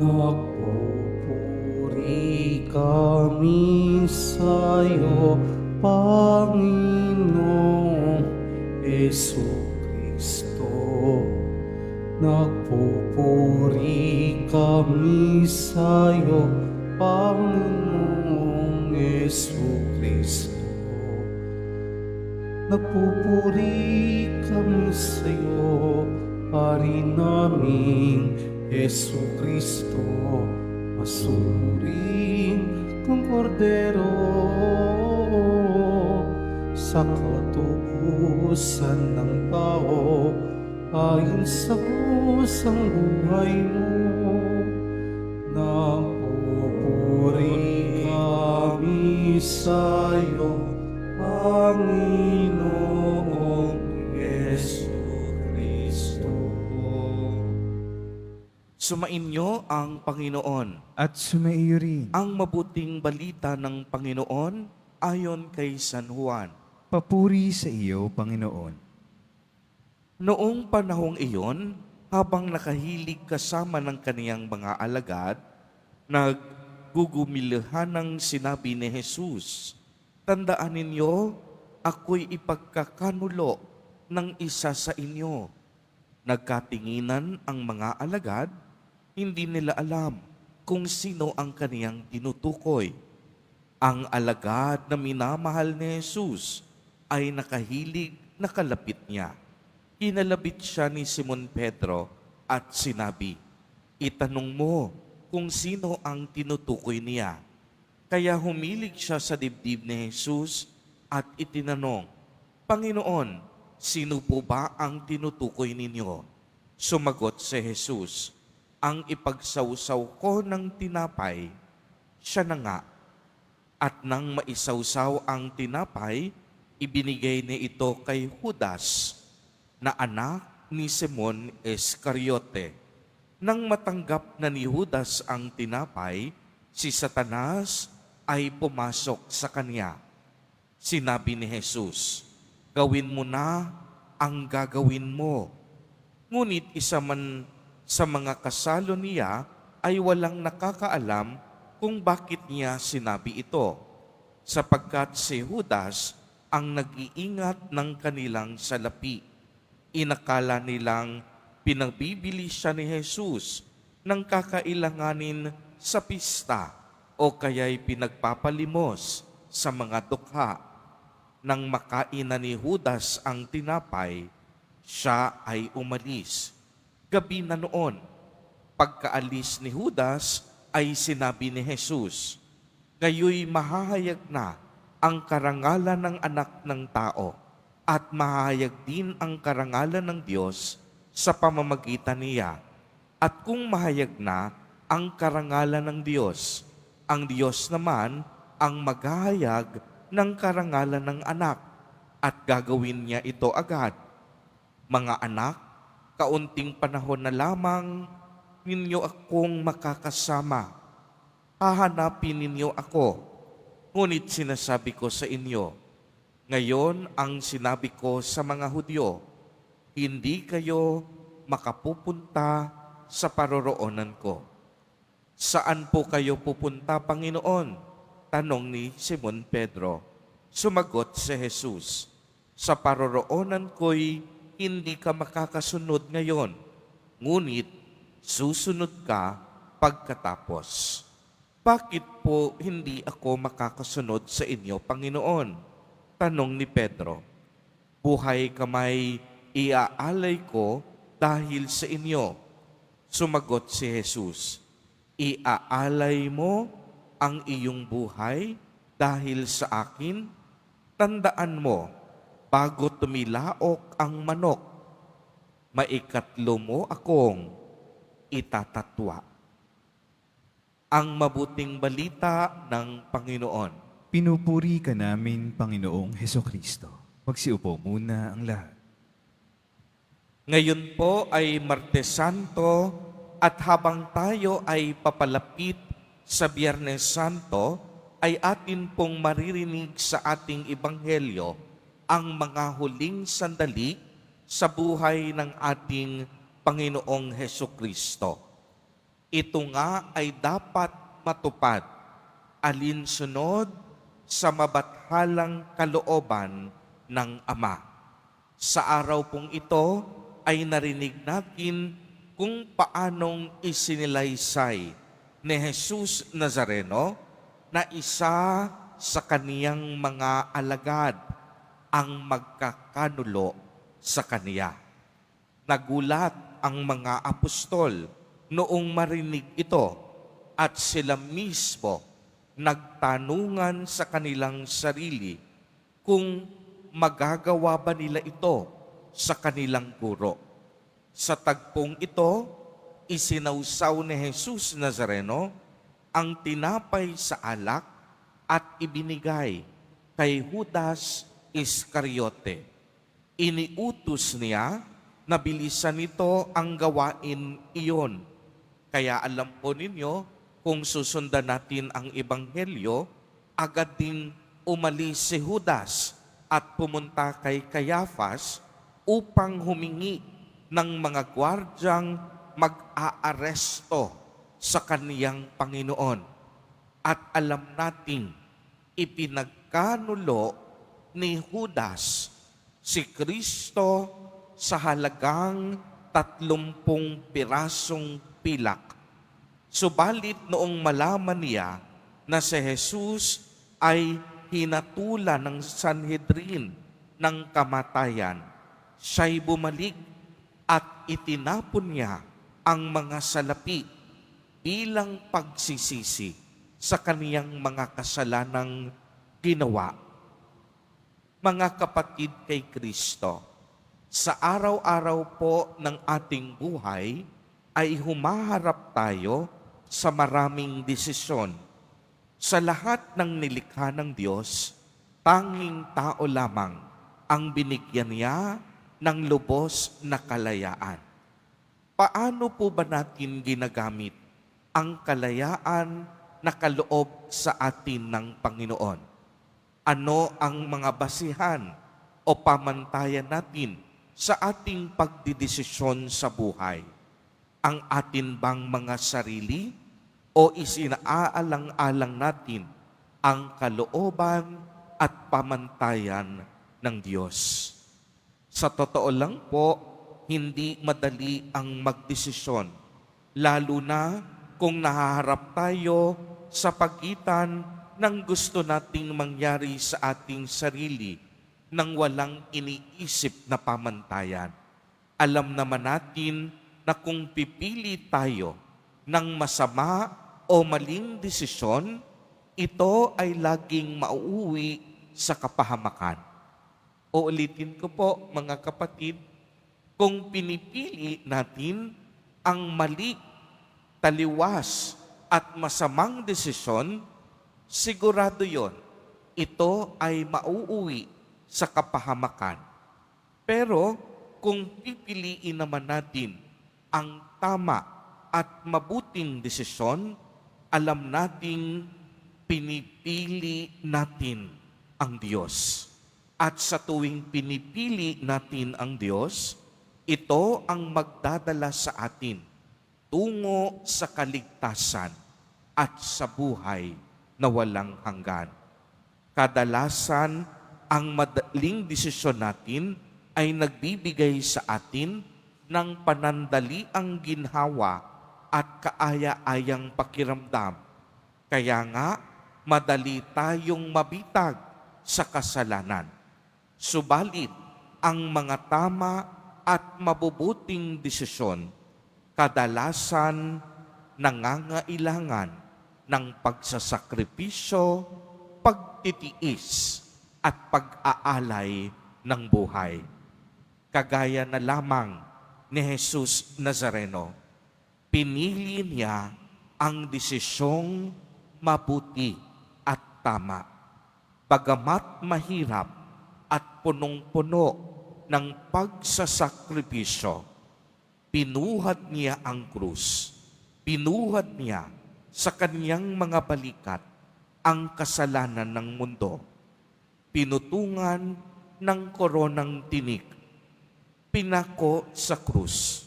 Nagpupuri kami sa'yo, Panginoong Jesucristo. Nagpupuri kami sa'yo, Panginoong Jesucristo. Nagpupuri kami sa'yo, Hari naming Jesucristo. Masunurin kang kordero sa katubusan ng tao, ayon sa kusang buhay mo. Nagpupuri kami sa'yo, Panginoong Jesucristo. Sumainyo ang Panginoon. At sumaiyo rin. Ang mabuting balita ng Panginoon ayon kay San Juan. Papuri sa iyo, Panginoon. Noong panahong iyon, habang nakahilig kasama ng kaniyang mga alagad, naggugumilhan ng sinabi ni Jesus, "Tandaan ninyo, ako'y ipagkakanulo ng isa sa inyo." Nagkatinginan ang mga alagad, hindi nila alam kung sino ang kaniyang tinutukoy. Ang alagad na minamahal ni Jesus ay nakahilig na kalapit niya. Kinalapit siya ni Simon Pedro at sinabi, "Itanong mo kung sino ang tinutukoy niya." Kaya humilig siya sa dibdib ni Jesus at itinanong, "Panginoon, sino po ba ang tinutukoy ninyo?" Sumagot si Jesus, "Ang ipagsawsaw ko ng tinapay, siya na nga." At nang maisawsaw ang tinapay, ibinigay niya ito kay Judas, na anak ni Simon Iscariote. Nang matanggap na ni Judas ang tinapay, si Satanas ay pumasok sa kanya. Sinabi ni Jesus, "Gawin mo na ang gagawin mo." Ngunit isa man sa mga kasalo niya ay walang nakakaalam kung bakit niya sinabi ito, sapagkat si Judas ang nag-iingat ng kanilang salapi. Inakala nilang pinagbibili siya ni Jesus ng kakailanganin sa pista o kaya'y pinagpapalimos sa mga dukha. Nang makain na ni Judas ang tinapay, siya ay umalis. Gabi na noon, pagkaalis ni Judas ay sinabi ni Jesus, "Ngayoy mahahayag na ang karangalan ng anak ng tao at mahahayag din ang karangalan ng Diyos sa pamamagitan niya. At kung mahayag na ang karangalan ng Diyos, ang Diyos naman ang maghahayag ng karangalan ng anak at gagawin niya ito agad. Mga anak, kaunting panahon na lamang ninyo akong makakasama. Hahanapin ninyo ako. Ngunit sinasabi ko sa inyo, ngayon ang sinabi ko sa mga Hudyo, hindi kayo makapupunta sa paroroonan ko." "Saan po kayo pupunta, Panginoon?" tanong ni Simon Pedro. Sumagot si Jesus, "Sa paroroonan ko'y hindi ka makakasunod ngayon, ngunit susunod ka pagkatapos." "Bakit po hindi ako makakasunod sa inyo, Panginoon?" tanong ni Pedro. "Buhay kamay iaalay ko dahil sa inyo." Sumagot si Jesus, "Iaalay mo ang iyong buhay dahil sa akin? Tandaan mo, bago tumilaok ang manok, maikatlo mo akong itatatwa." Ang mabuting balita ng Panginoon. Pinupuri ka namin, Panginoong Hesukristo. Magsiupo muna ang lahat. Ngayon po ay Martes Santo at habang tayo ay papalapit sa Biyernes Santo, ay atin pong maririnig sa ating ebanghelyo ang mga huling sandali sa buhay ng ating Panginoong Hesukristo. Ito nga ay dapat matupad alinsunod sa mabathalang kalooban ng Ama. Sa araw pong ito ay narinig natin kung paanong isinilaysay ni Jesus Nazareno na isa sa kaniyang mga alagad ang magkakanulo sa kaniya. Nagulat ang mga apostol noong marinig ito at sila mismo nagtanungan sa kanilang sarili kung magagawa ba nila ito sa kanilang guro. Sa tagpong ito, isinawsaw ni Jesus Nazareno ang tinapay sa alak at ibinigay kay Judas Iscariote. Iniutos niya na bilisan nito ang gawain iyon. Kaya alam po ninyo, kung susundan natin ang Ebanghelyo, agad ding umalis si Judas at pumunta kay Caiaphas upang humingi ng mga gwardyang mag-aaresto sa kaniyang Panginoon. At alam nating ipinagkanulo ni Judas si Kristo sa halagang 30 pirasong pilak. Subalit noong malaman niya na si Jesus ay hinatulan ng Sanhedrin ng kamatayan, siya'y bumalik at itinapon niya ang mga salapi bilang pagsisisi sa kaniyang mga kasalanang ginawa. Mga kapatid kay Kristo, sa araw-araw po ng ating buhay ay humaharap tayo sa maraming desisyon. Sa lahat ng nilikha ng Diyos, tanging tao lamang ang binigyan niya ng lubos na kalayaan. Paano po ba natin ginagamit ang kalayaan na kaloob sa atin ng Panginoon? Ano ang mga basihan o pamantayan natin sa ating pagdidesisyon sa buhay? Ang atin bang mga sarili o isinaalang-alang natin ang kalooban at pamantayan ng Diyos? Sa totoo lang po, hindi madali ang magdesisyon, lalo na kung nahaharap tayo sa pagitan ng gusto nating mangyari sa ating sarili nang walang iniisip na pamantayan. Alam naman natin na kung pipili tayo ng masama o maling desisyon, ito ay laging mauuwi sa kapahamakan. Uulitin ko po mga kapatid, kung pinipili natin ang mali, taliwas at masamang desisyon, sigurado yon, ito ay mauuwi sa kapahamakan. Pero kung pipiliin naman natin ang tama at mabuting desisyon, alam nating pinipili natin ang Diyos. At sa tuwing pinipili natin ang Diyos, ito ang magdadala sa atin tungo sa kaligtasan at sa buhay na walang hanggan. Kadalasan, ang madaling desisyon natin ay nagbibigay sa atin ng panandaliang ginhawa at kaaya-ayang pakiramdam. Kaya nga, madali tayong mabitag sa kasalanan. Subalit, ang mga tama at mabubuting desisyon kadalasan nangangailangan ng pagsasakripisyo, pagtitiis, at pag-aalay ng buhay. Kagaya na lamang ni Jesus Nazareno, pinili niya ang desisyong mabuti at tama. Bagamat mahirap at punong-puno ng pagsasakripisyo, pinuhat niya ang krus. Pinuhat niya sa kaniyang mga balikat ang kasalanan ng mundo. Pinutungan ng koronang tinik. Pinako sa krus.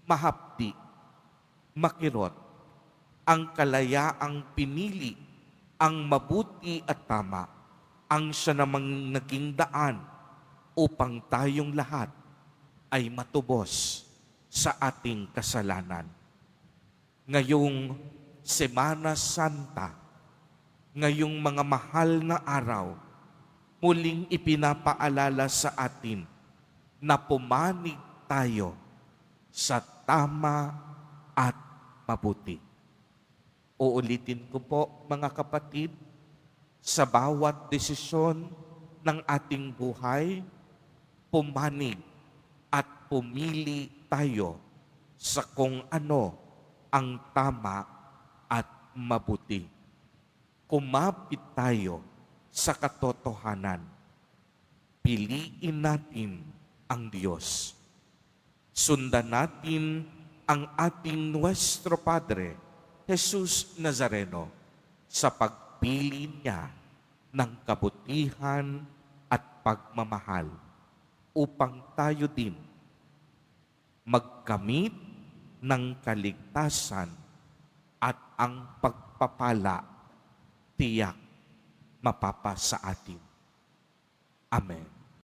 Mahapdi. makirot, ang kalayaang pinili, ang mabuti at tama, ang siya namang naging daan upang tayong lahat ay matubos sa ating kasalanan. Ngayong Semana Santa, ngayong mga mahal na araw, muling ipinapaalala sa atin na pumanig tayo sa tama at mabuti. Uulitin ko po mga kapatid, sa bawat desisyon ng ating buhay, pumanig at pumili tayo sa kung ano ang tama at mabuti. Kumapit tayo sa katotohanan. Piliin natin ang Diyos. Sundan natin ang ating Nuestro Padre, Jesus Nazareno, sa pagpili niya ng kabutihan at pagmamahal upang tayo din magkamit ng kaligtasan at ang pagpapala tiyak mapapa sa atin. Amen.